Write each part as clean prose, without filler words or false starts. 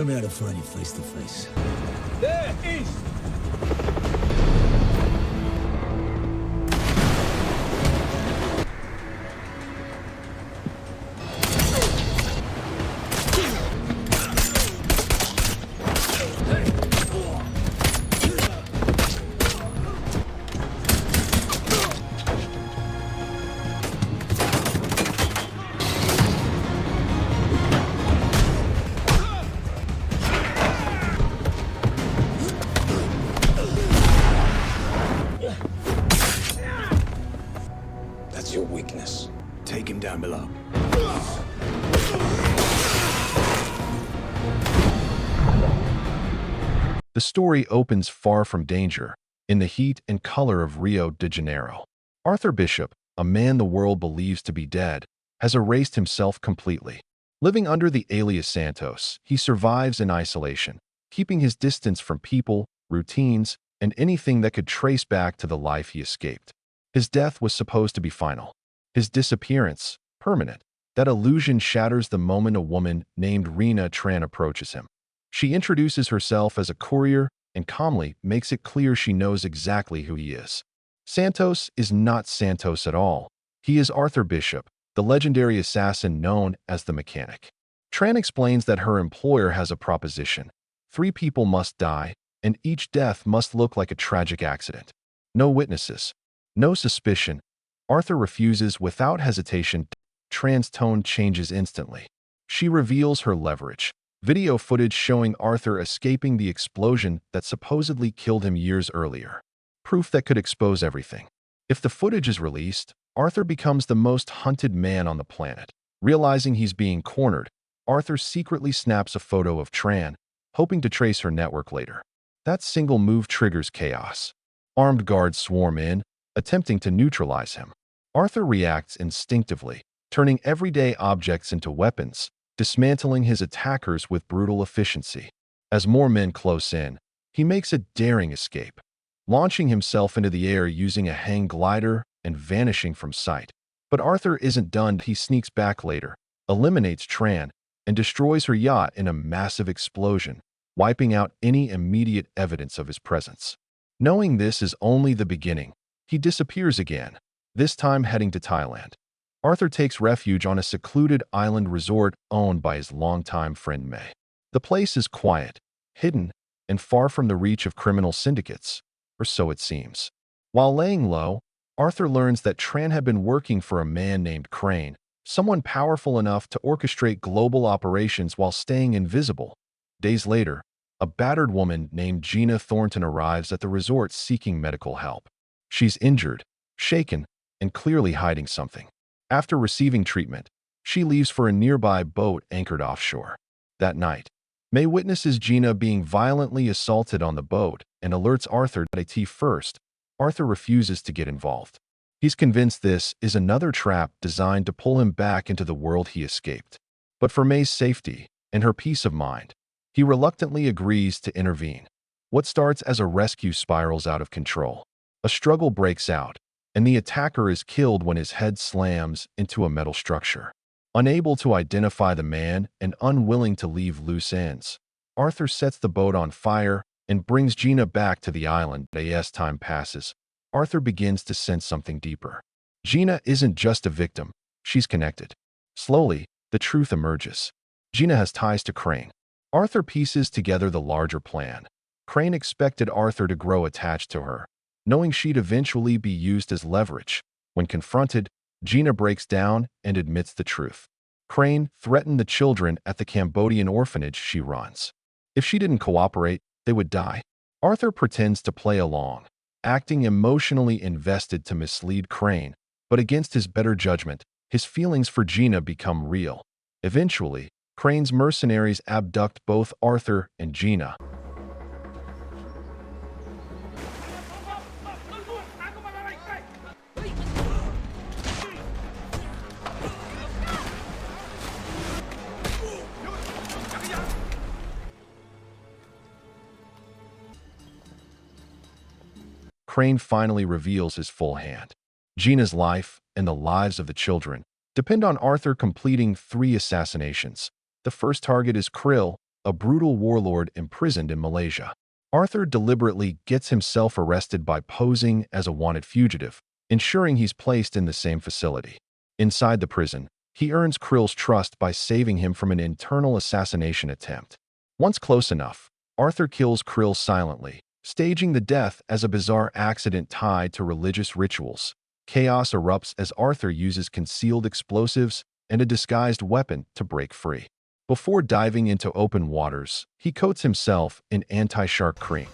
Show me how to find you face to face. There, east! That's your weakness. Take him down below. The story opens far from danger, in the heat and color of Rio de Janeiro. Arthur Bishop, a man the world believes to be dead, has erased himself completely. Living under the alias Santos, he survives in isolation, keeping his distance from people, routines, and anything that could trace back to the life he escaped. His death was supposed to be final. His disappearance, permanent. That illusion shatters the moment a woman named Rena Tran approaches him. She introduces herself as a courier and calmly makes it clear she knows exactly who he is. Santos is not Santos at all. He is Arthur Bishop, the legendary assassin known as the Mechanic. Tran explains that her employer has a proposition. 3 people must die, and each death must look like a tragic accident. No witnesses. No suspicion. Arthur refuses without hesitation. Tran's tone changes instantly. She reveals her leverage. Video footage showing Arthur escaping the explosion that supposedly killed him years earlier. Proof that could expose everything. If the footage is released, Arthur becomes the most hunted man on the planet. Realizing he's being cornered, Arthur secretly snaps a photo of Tran, hoping to trace her network later. That single move triggers chaos. Armed guards swarm in, attempting to neutralize him. Arthur reacts instinctively, turning everyday objects into weapons, dismantling his attackers with brutal efficiency. As more men close in, he makes a daring escape, launching himself into the air using a hang glider and vanishing from sight. But Arthur isn't done. He sneaks back later, eliminates Tran, and destroys her yacht in a massive explosion, wiping out any immediate evidence of his presence. Knowing this is only the beginning, he disappears again, this time heading to Thailand. Arthur takes refuge on a secluded island resort owned by his longtime friend May. The place is quiet, hidden, and far from the reach of criminal syndicates, or so it seems. While laying low, Arthur learns that Tran had been working for a man named Crane, someone powerful enough to orchestrate global operations while staying invisible. Days later, a battered woman named Gina Thornton arrives at the resort seeking medical help. She's injured, shaken, and clearly hiding something. After receiving treatment, she leaves for a nearby boat anchored offshore. That night, May witnesses Gina being violently assaulted on the boat and alerts Arthur that first. Arthur refuses to get involved. He's convinced this is another trap designed to pull him back into the world he escaped. But for May's safety and her peace of mind, he reluctantly agrees to intervene. What starts as a rescue spirals out of control. A struggle breaks out, and the attacker is killed when his head slams into a metal structure. Unable to identify the man and unwilling to leave loose ends, Arthur sets the boat on fire and brings Gina back to the island. As time passes, Arthur begins to sense something deeper. Gina isn't just a victim, she's connected. Slowly, the truth emerges. Gina has ties to Crane. Arthur pieces together the larger plan. Crane expected Arthur to grow attached to her, knowing she'd eventually be used as leverage. When confronted, Gina breaks down and admits the truth. Crane threatened the children at the Cambodian orphanage she runs. If she didn't cooperate, they would die. Arthur pretends to play along, acting emotionally invested to mislead Crane, but against his better judgment, his feelings for Gina become real. Eventually, Crane's mercenaries abduct both Arthur and Gina. Crane finally reveals his full hand. Gina's life and the lives of the children depend on Arthur completing 3 assassinations. The first target is Krill, a brutal warlord imprisoned in Malaysia. Arthur deliberately gets himself arrested by posing as a wanted fugitive, ensuring he's placed in the same facility. Inside the prison, he earns Krill's trust by saving him from an internal assassination attempt. Once close enough, Arthur kills Krill silently, staging the death as a bizarre accident tied to religious rituals. Chaos erupts as Arthur uses concealed explosives and a disguised weapon to break free. Before diving into open waters, he coats himself in anti-shark cream.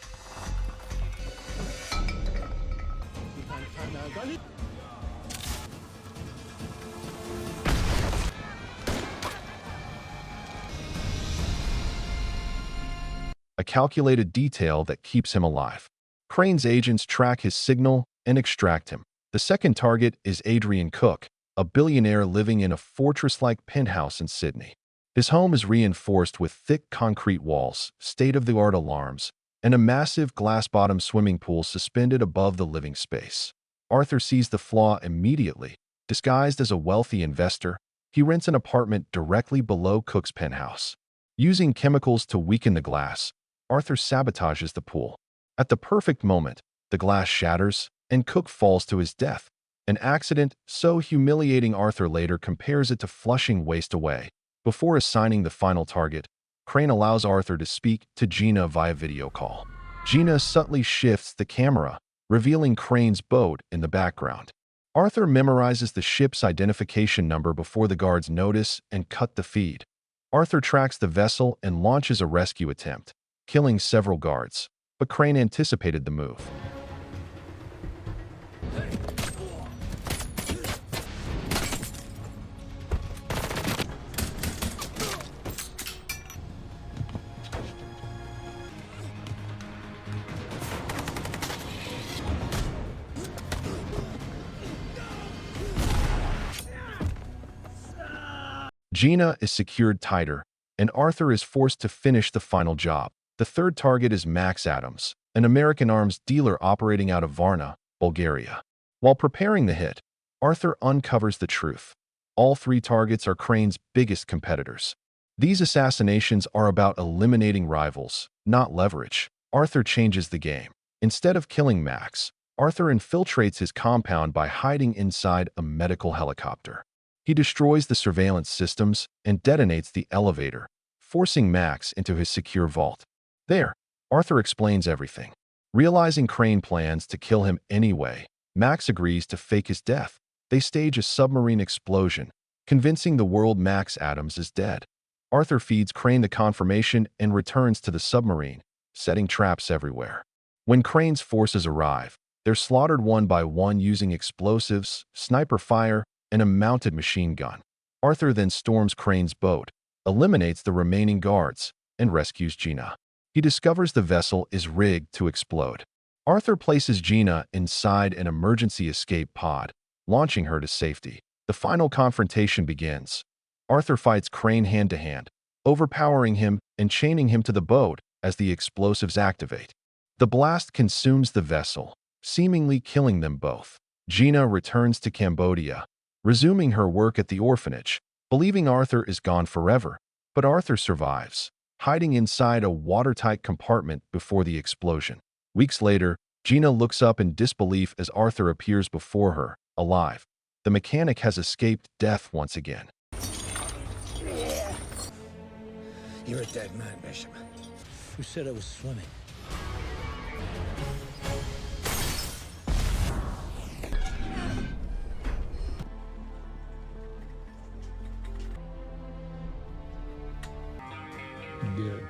A calculated detail that keeps him alive. Crane's agents track his signal and extract him. The second target is Adrian Cook, a billionaire living in a fortress-like penthouse in Sydney. His home is reinforced with thick concrete walls, state-of-the-art alarms, and a massive glass-bottom swimming pool suspended above the living space. Arthur sees the flaw immediately. Disguised as a wealthy investor, he rents an apartment directly below Cook's penthouse. Using chemicals to weaken the glass, Arthur sabotages the pool. At the perfect moment, the glass shatters, and Cook falls to his death. An accident so humiliating Arthur later compares it to flushing waste away. Before assigning the final target, Crane allows Arthur to speak to Gina via video call. Gina subtly shifts the camera, revealing Crane's boat in the background. Arthur memorizes the ship's identification number before the guards notice and cut the feed. Arthur tracks the vessel and launches a rescue attempt, killing several guards, but Crane anticipated the move. Gina is secured tighter, and Arthur is forced to finish the final job. The third target is Max Adams, an American arms dealer operating out of Varna, Bulgaria. While preparing the hit, Arthur uncovers the truth. All three targets are Crane's biggest competitors. These assassinations are about eliminating rivals, not leverage. Arthur changes the game. Instead of killing Max, Arthur infiltrates his compound by hiding inside a medical helicopter. He destroys the surveillance systems and detonates the elevator, forcing Max into his secure vault. There, Arthur explains everything. Realizing Crane plans to kill him anyway, Max agrees to fake his death. They stage a submarine explosion, convincing the world Max Adams is dead. Arthur feeds Crane the confirmation and returns to the submarine, setting traps everywhere. When Crane's forces arrive, they're slaughtered one by one using explosives, sniper fire, and a mounted machine gun. Arthur then storms Crane's boat, eliminates the remaining guards, and rescues Gina. He discovers the vessel is rigged to explode. Arthur places Gina inside an emergency escape pod, launching her to safety. The final confrontation begins. Arthur fights Crane hand-to-hand, overpowering him and chaining him to the boat as the explosives activate. The blast consumes the vessel, seemingly killing them both. Gina returns to Cambodia, resuming her work at the orphanage, believing Arthur is gone forever. But Arthur survives, hiding inside a watertight compartment before the explosion. Weeks later, Gina looks up in disbelief as Arthur appears before her, alive. The mechanic has escaped death once again. You're a dead man, Bishop. Who said I was swimming? Good.